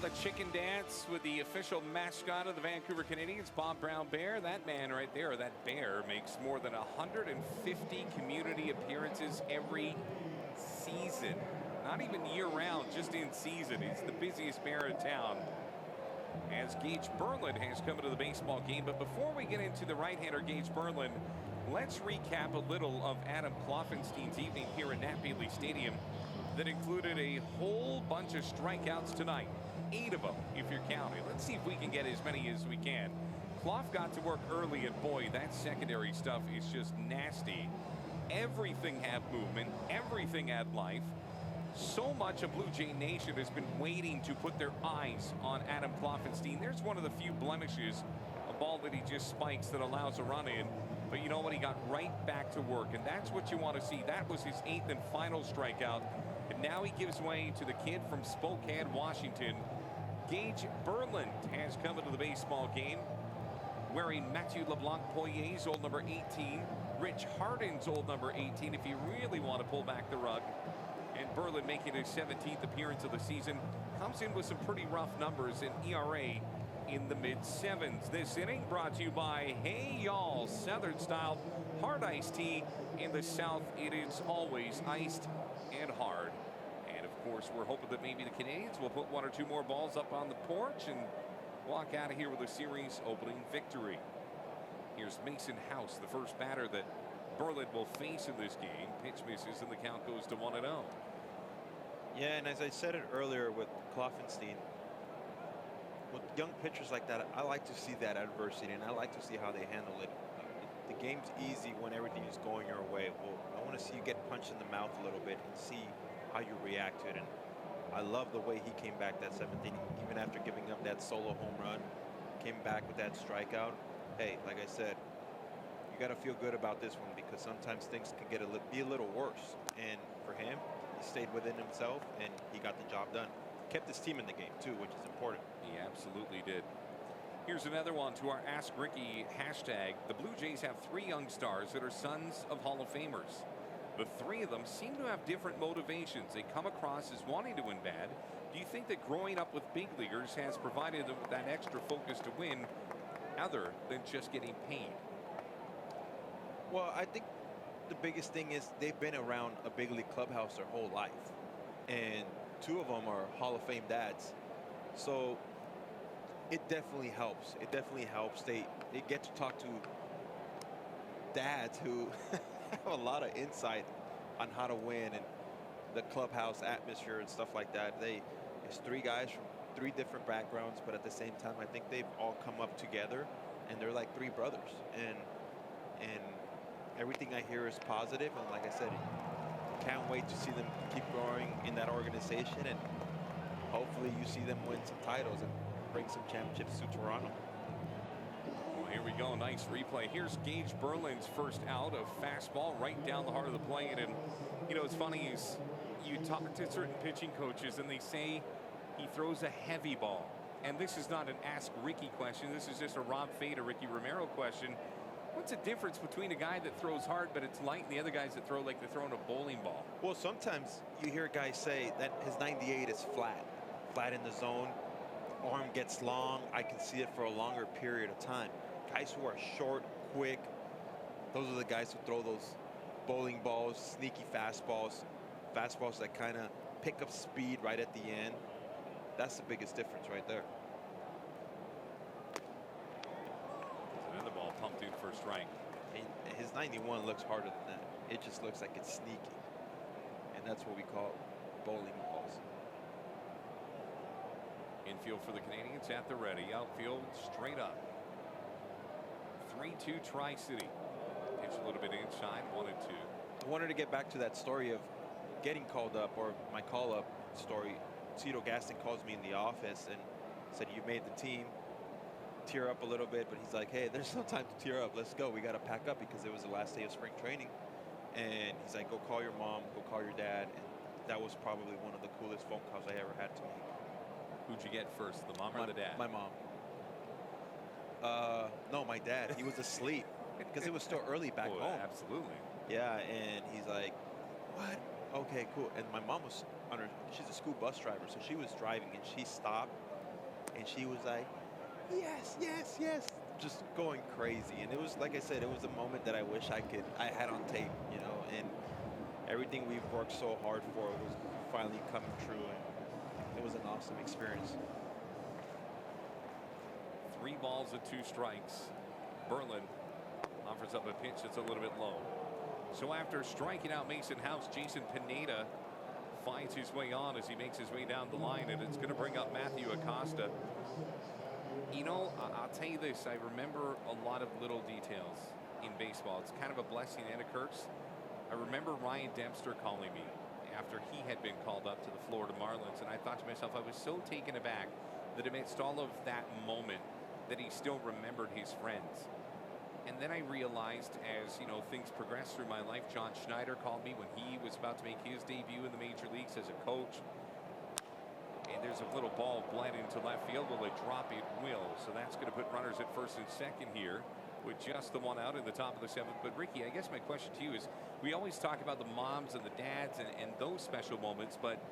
the chicken dance with the official mascot of the Vancouver Canadians, Bob Brown Bear. That man right there, that bear, makes more than 150 community appearances every season. Not even year-round, just in season. He's the busiest bear in town. As Gage Berlin has come into the baseball game. But before we get into the right-hander Gage Berlin, let's recap a little of Adam Kloffenstein's evening here at Nat Bailey Stadium that included a whole bunch of strikeouts tonight. 8 of them, if you're counting. Let's see if we can get as many as we can. Kloff got to work early, and boy, that secondary stuff is just nasty. Everything had movement. Everything had life. So much of Blue Jay Nation has been waiting to put their eyes on Adam Kloffenstein. There's one of the few blemishes, a ball that he just spikes that allows a run in. But you know what? He got right back to work, and that's what you want to see. That was his 8th and final strikeout. And now he gives way to the kid from Spokane, Washington. Gage Berlin has come into the baseball game wearing Matthew LeBlanc-Poirier's old number 18, Rich Harden's old number 18, if you really want to pull back the rug. And Berlin, making his 17th appearance of the season, comes in with some pretty rough numbers, in ERA in the mid-7s. This inning brought to you by Hey Y'all Southern Style Hard Iced Tea. In the South, it is always iced and hard. And of course, we're hoping that maybe the Canadians will put 1 or 2 more balls up on the porch and walk out of here with a series opening victory. Here's Mason House, the first batter that Berlin will face in this game. Pitch misses and the count goes to 1-0. Yeah, and as I said it earlier with Kloffenstein, with young pitchers like that, I like to see that adversity, and I like to see how they handle it. The game's easy when everything is going your way. Well, I want to see you get punched in the mouth a little bit and see how you react to it. And I love the way he came back that 7th inning, even after giving up that solo home run, came back with that strikeout. Hey, like I said, you got to feel good about this one, because sometimes things can be a little worse. And for him, he stayed within himself and he got the job done. Kept his team in the game too, which is important. He absolutely did. Here's another one to our Ask Ricky hashtag. The Blue Jays have 3 young stars that are sons of Hall of Famers. The 3 of them seem to have different motivations. They come across as wanting to win bad. Do you think that growing up with big leaguers has provided them with that extra focus to win, other than just getting paid? Well, I think the biggest thing is they've been around a big league clubhouse their whole life, and 2 of them are Hall of Fame dads. So it definitely helps. It definitely helps. They get to talk to dads who have a lot of insight on how to win and the clubhouse atmosphere and stuff like that. It's 3 guys from 3 different backgrounds, but at the same time, I think they've all come up together, and they're like 3 brothers. And everything I hear is positive, and like I said, can't wait to see them keep growing in that organization, and hopefully you see them win some titles and bring some championships to Toronto. Well, here we go. Nice replay. Here's Gage Berlin's first out, of fastball right down the heart of the plate. And you know, it's funny is you talk to certain pitching coaches and they say he throws a heavy ball. And this is not an Ask Ricky question. This is just a Rob Fai to Ricky Romero question. What's the difference between a guy that throws hard but it's light and the other guys that throw like they're throwing a bowling ball? Well, sometimes you hear guys say that his 98 is flat in the zone. Arm gets long. I can see it for a longer period of time. Guys who are short, quick, those are the guys who throw those bowling balls, sneaky fastballs that kind of pick up speed right at the end. That's the biggest difference right there. Another ball pumped in for a strike. And his 91 looks harder than that. It just looks like it's sneaky. And that's what we call bowling balls. Infield for the Canadians at the ready. Outfield straight up. 3-2 Tri-City. Pitch a little bit inside, 1-2. I wanted to get back to that story of getting called up, or my call-up story. Tito Gaston calls me in the office and said, "You made the team." Tear up a little bit, but he's like, "Hey, there's no time to tear up. Let's go. We got to pack up," because it was the last day of spring training. And he's like, "Go call your mom, go call your dad." And that was probably one of the coolest phone calls I ever had to make. Who'd you get first, the mom or the dad? My mom. No, my dad. He was asleep because it was still early back home. Absolutely. Yeah, and he's like, "What? Okay, cool." And my mom was she's a school bus driver, so she was driving, and she stopped and she was like, yes, yes, yes, just going crazy. And it was, like I said, it was a moment that I wish I had on tape, you know, and everything we've worked so hard for was finally coming true, and it was an awesome experience. 3 balls and 2 strikes. Berlin offers up a pitch that's a little bit low. So after striking out Mason House, Jason Pineda finds his way on as he makes his way down the line, and it's going to bring up Matthew Acosta. You know, I'll tell you this, I remember a lot of little details in baseball. It's kind of a blessing and a curse. I remember Ryan Dempster calling me after he had been called up to the Florida Marlins, and I thought to myself, I was so taken aback that amidst all of that moment that he still remembered his friends. And then I realized, as you know, things progressed through my life, John Schneider called me when he was about to make his debut in the major leagues as a coach. And there's a little ball bled into left field. Will it drop? It will. So that's going to put runners at first and second here with just the one out in the top of the 7th. But Ricky, I guess my question to you is, we always talk about the moms and the dads and those special moments, but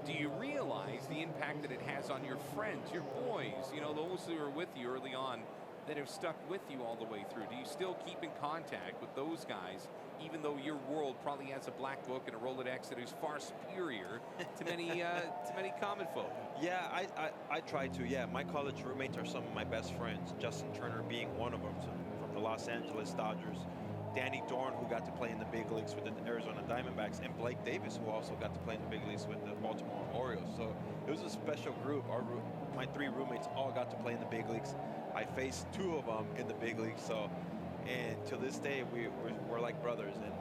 do you realize the impact that it has on your friends, your boys, you know, those who are with you early on, that have stuck with you all the way through? Do you still keep in contact with those guys, even though your world probably has a black book and a Rolodex that is far superior to many common folk? Yeah, I try to. Yeah, my college roommates are some of my best friends. Justin Turner being one of them, from the Los Angeles Dodgers. Danny Dorn, who got to play in the big leagues with the Arizona Diamondbacks, and Blake Davis, who also got to play in the big leagues with the Baltimore Orioles. So it was a special group. My 3 roommates all got to play in the big leagues. I faced 2 of them in the big leagues. So, and to this day, we're like brothers. And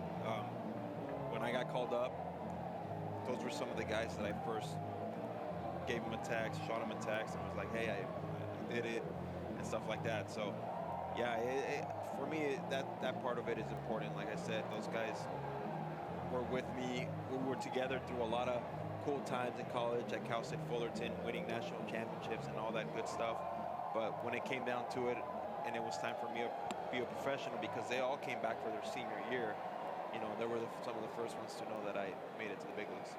when I got called up, those were some of the guys that I first gave them a text, shot them a text, and was like, hey, I did it, and stuff like that. So, yeah, for me, that part of it is important. Like I said, those guys were with me. We were together through a lot of cool times in college at Cal State Fullerton, winning national championships and all that good stuff. But when it came down to it, and it was time for me to be a professional, because they all came back for their senior year, you know, they were some of the first ones to know that I made it to the big leagues.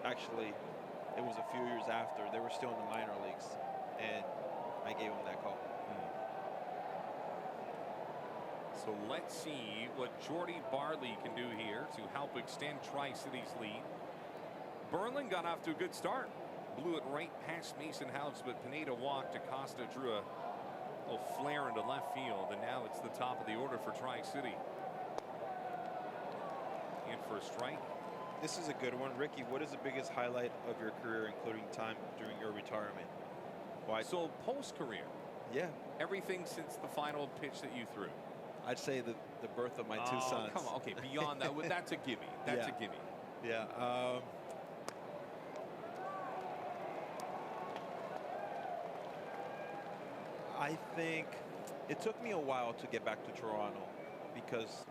Actually, it was a few years after. They were still in the minor leagues, and I gave them that call. So let's see what Jordy Barley can do here to help extend Tri-City's lead. Berlin got off to a good start. Blew it right past Mason House, but Pineda walked. Acosta drew a little flare into left field, and now it's the top of the order for Tri-City. In for a strike. This is a good one. Ricky, what is the biggest highlight of your career, including time during your retirement? Why? So post-career. Yeah. Everything since the final pitch that you threw. I'd say the birth of my 2 sons. Come on. Okay, beyond that, that's a gimme. That's a gimme. Yeah. I think it took me a while to get back to Toronto, because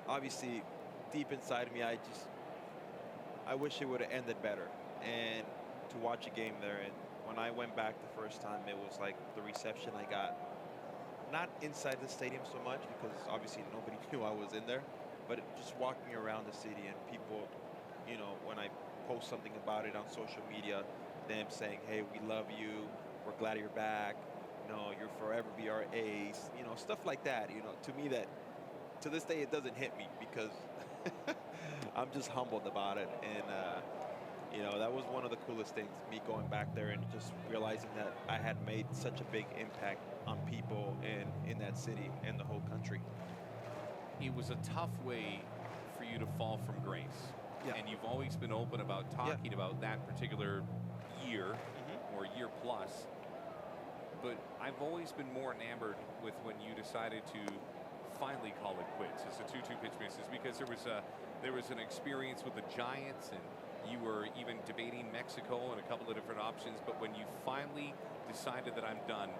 obviously deep inside of me, I wish it would have ended better, and to watch a game there. And when I went back the first time, it was like the reception I got, not inside the stadium so much, because obviously nobody knew I was in there, but just walking around the city and people, you know, when I post something about it on social media, them saying, hey, we love you, we're glad you're back, you know, you'll forever be our ace, you know, stuff like that. You know, to me, that to this day it doesn't hit me, because I'm just humbled about it. And you know, that was one of the coolest things, me going back there and just realizing that I had made such a big impact on people in that city and the whole country. It was a tough way for you to fall from grace. Yeah. And you've always been open about talking about that particular year or year plus. But I've always been more enamored with when you decided to finally call it quits as the 2-2 pitch misses, because there was an experience with the Giants, and you were even debating Mexico and a couple of different options. But when you finally decided that I'm done,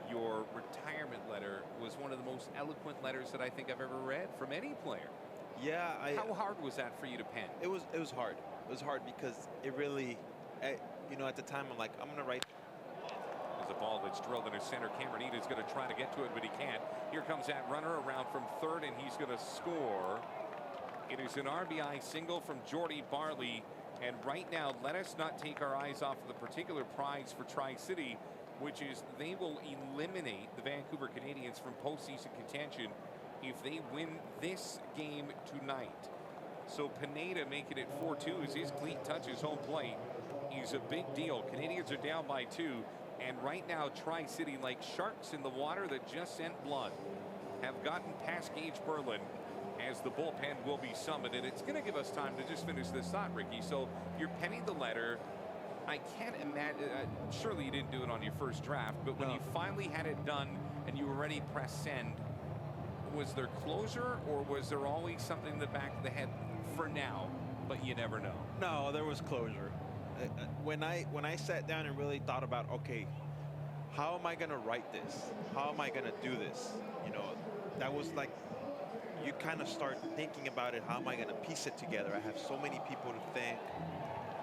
your retirement letter was one of the most eloquent letters that I think I've ever read from any player. Yeah. How hard was that for you to pen? It was hard. It was hard because it really, you know, at the time I'm like, I'm going to write. There's a ball that's drilled into center. Cameron Eaton's going to try to get to it, but he can't. Here comes that runner around from third, and he's going to score. It is an RBI single from Jordy Barley, And right now, let us not take our eyes off of the particular prize for Tri-City, which is they will eliminate the Vancouver Canadians from postseason contention if they win this game tonight. So Pineda making it 4-2 as his cleat touches home plate. He's a big deal. Canadians are down by 2. And right now, Tri-City, like sharks in the water that just sent blood, have gotten past Gage Berlin as the bullpen will be summoned. And it's going to give us time to just finish this thought, Ricky. So you're penning the letter. I can't imagine, surely you didn't do it on your first draft, but when you finally had it done and you were ready to press send, was there closure or was there always something in the back of the head for now, but you never know? No, there was closure. When I sat down and really thought about, okay, how am I going to write this? How am I going to do this? You know, that was like, you kind of start thinking about it. How am I going to piece it together? I have so many people to thank,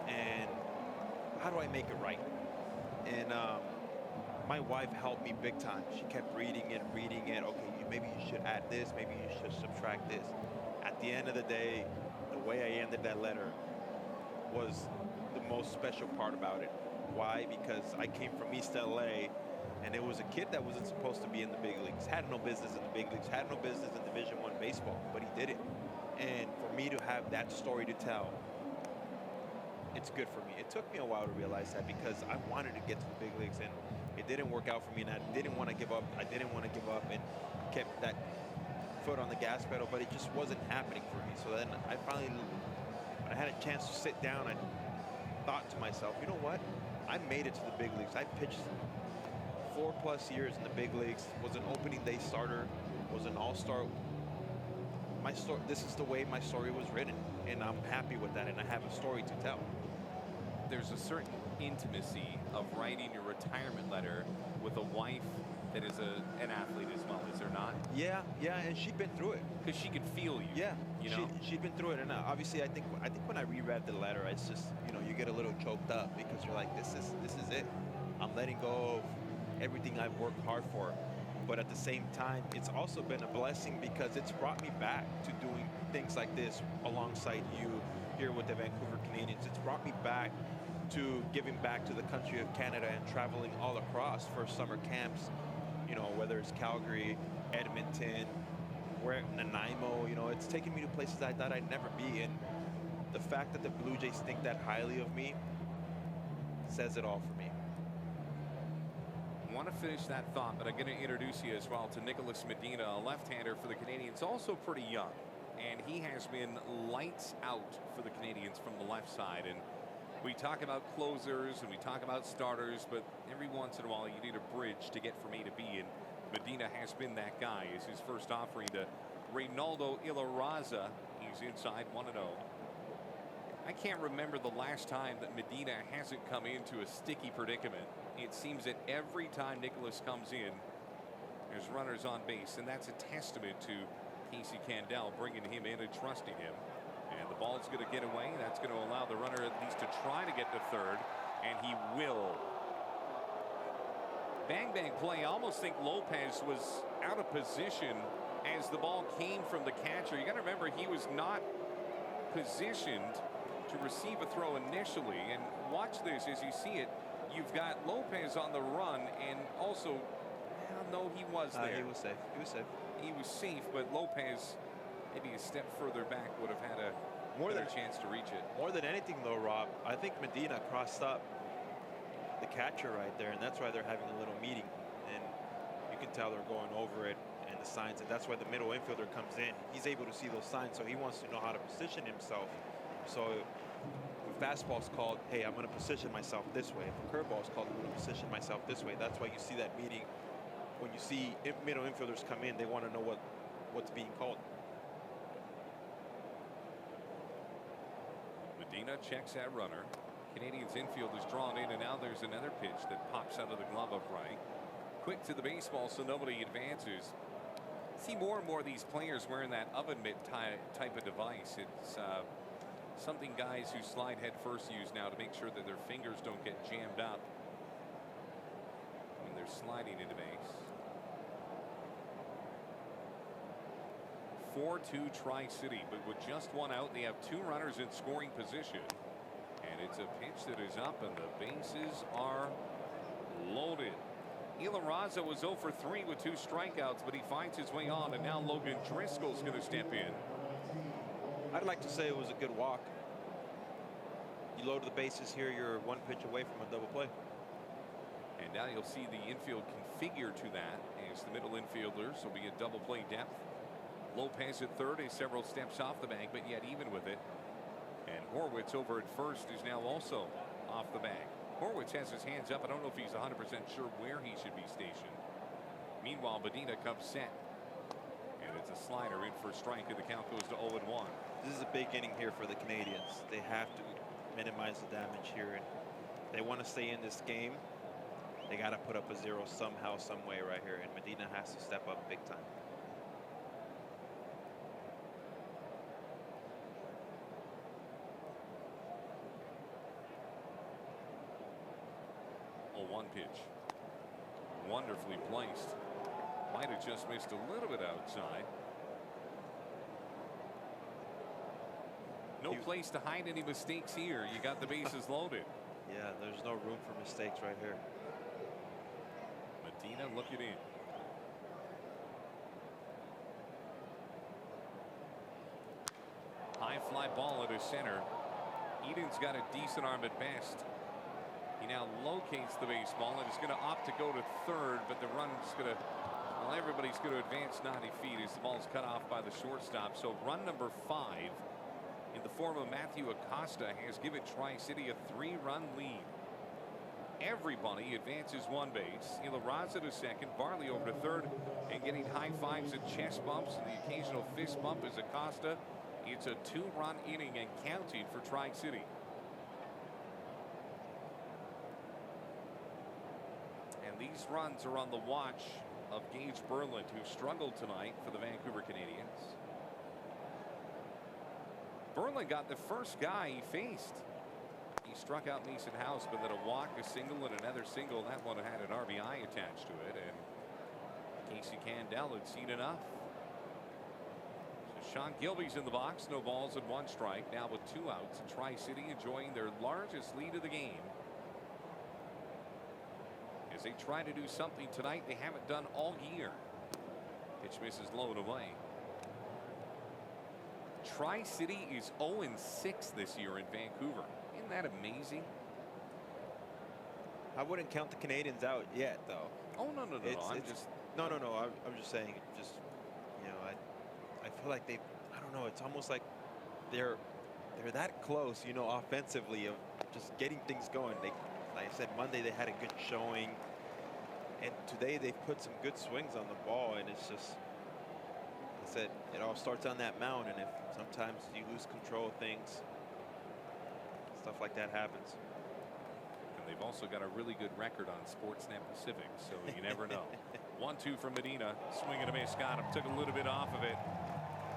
and how do I make it right? And my wife helped me big time. She kept reading it. Okay, maybe you should add this. Maybe you should subtract this. At the end of the day, the way I ended that letter was the most special part about it. Why? Because I came from East LA, and it was a kid that wasn't supposed to be in the big leagues, had no business in the big leagues, had no business in Division I baseball, but he did it. And for me to have that story to tell, it's good for me. It took me a while to realize that because I wanted to get to the big leagues, and it didn't work out for me, and I didn't want to give up. I didn't want to give up and kept that foot on the gas pedal, but it just wasn't happening for me. So then I finally, when I had a chance to sit down, I thought to myself, you know what? I made it to the big leagues. I pitched 4+ years in the big leagues, was an opening day starter, was an all-star. My story, this is the way my story was written, and I'm happy with that, and I have a story to tell. There's a certain intimacy of writing your retirement letter with a wife that is an athlete as well, is there not? Yeah, and she'd been through it. Because she could feel you. Yeah, you know? she'd been through it, and obviously I think when I reread the letter, it's just, you know, you get a little choked up because you're like, this is it. I'm letting go of everything I've worked hard for. But at the same time, it's also been a blessing because it's brought me back to doing things like this alongside you here with the Vancouver Canadians. It's brought me back to giving back to the country of Canada and traveling all across for summer camps, you know, whether it's Calgary, Edmonton, Nanaimo, you know, it's taken me to places I thought I'd never be. And the fact that the Blue Jays think that highly of me says it all for me. I want to finish that thought, but I'm going to introduce you as well to Nicholas Medina, a left-hander for the Canadians, also pretty young. And he has been lights out for the Canadians from the left side. And we talk about closers and we talk about starters, but every once in a while you need a bridge to get from A to B. And Medina has been that guy. Is his first offering to Reynaldo Ilarraza. He's inside 1-0. I can't remember the last time that Medina hasn't come into a sticky predicament. It seems that every time Nicholas comes in, there's runners on base, and that's a testament to Casey Candell bringing him in and trusting him. And the ball's going to get away. That's going to allow the runner at least to try to get to third, and he will. Bang play. I almost think Lopez was out of position as the ball came from the catcher. You got to remember he was not positioned to receive a throw initially. And watch this as you see it. You've got Lopez on the run, and also, well, no, he was there. He was safe. He was safe, but Lopez, maybe a step further back, would have had a better chance to reach it. More than anything, though, Rob, I think Medina crossed up the catcher right there, and that's why they're having a little meeting. And you can tell they're going over it and the signs, and that's why the middle infielder comes in. He's able to see those signs, so he wants to know how to position himself. So if fastball's called, hey, I'm going to position myself this way. If a curveball's called, I'm going to position myself this way. That's why you see that meeting. When you see middle infielders come in, they want to know what's being called. Medina checks that runner. Canadians infield is drawn in, and now there's another pitch that pops out of the glove upright. Quick to the baseball, so nobody advances. See more and more of these players wearing that oven mitt type of device. It's something guys who slide head first use now to make sure that their fingers don't get jammed up when they're sliding into base. 4-2 Tri-City, but with just one out, they have two runners in scoring position. It's a pitch that is up and the bases are loaded. Raza was 0 for 3 with 2 strikeouts, but he finds his way on, and now Logan Driscoll's going to step in. I'd like to say it was a good walk. You load the bases here, you're 1 pitch away from a double play. And now you'll see the infield configured to that as the middle infielders will be at double play depth. Lopez at third is several steps off the bag, but yet even with it. And Horwitz over at first is now also off the bag. Horwitz has his hands up. I don't know if he's 100% sure where he should be stationed. Meanwhile, Medina comes set. And it's a slider in for a strike, and the count goes to 0-1. This is a big inning here for the Canadians. They have to minimize the damage here. And they want to stay in this game. They got to put up a 0 somehow, some way right here. And Medina has to step up big time. One pitch. Wonderfully placed. Might have just missed a little bit outside. No place to hide any mistakes here. You got the bases loaded. Yeah, there's no room for mistakes right here. Medina looking in. High fly ball into center. Eden's got a decent arm at best. He now locates the baseball and is going to opt to go to third, but the run's going to, well, everybody's going to advance 90 feet as the ball's cut off by the shortstop. So run number 5 in the form of Matthew Acosta has given Tri-City a 3-run lead. Everybody advances 1 base. Raza to second, Varley over to third, and getting high fives and chest bumps and the occasional fist bump is Acosta. It's a 2-run inning and counting for Tri-City. These runs are on the watch of Gage Berland, who struggled tonight for the Vancouver Canadians. Berland got the first guy he faced. He struck out Mason House, but then a walk, a single, and another single. That one had an RBI attached to it, and Casey Candell had seen enough. So Sean Gilby's in the box, no balls and 1 strike. Now with 2 outs, and Tri-City enjoying their largest lead of the game. As they try to do something tonight they haven't done all year. Pitch misses low and away. Tri-City is 0-6 this year in Vancouver. Isn't that amazing? I wouldn't count the Canadians out yet, though. Oh, no. I'm just saying, just, you know, I feel like I don't know, it's almost like they're that close, you know, offensively, of just getting things going. Like I said, Monday they had a good showing, and today they've put some good swings on the ball, and it's just, like I said, it all starts on that mound, and if sometimes you lose control of things, stuff like that happens. And they've also got a really good record on Sportsnet Pacific, so you never know. 1-2 from Medina, swing and a miss, got him, took a little bit off of it.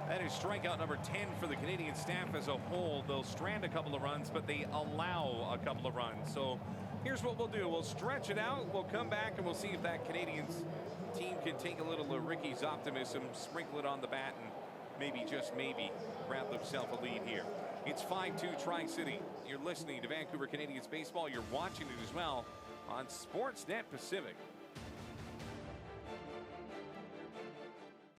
That is strikeout number 10 for the Canadian staff as a whole. They'll strand a couple of runs, but they allow a couple of runs. So here's what we'll do. We'll stretch it out. We'll come back and we'll see if that Canadians team can take a little of Ricky's optimism, sprinkle it on the bat, and maybe, just maybe, grab themselves a lead here. It's 5-2 Tri-City. You're listening to Vancouver Canadians baseball. You're watching it as well on Sportsnet Pacific.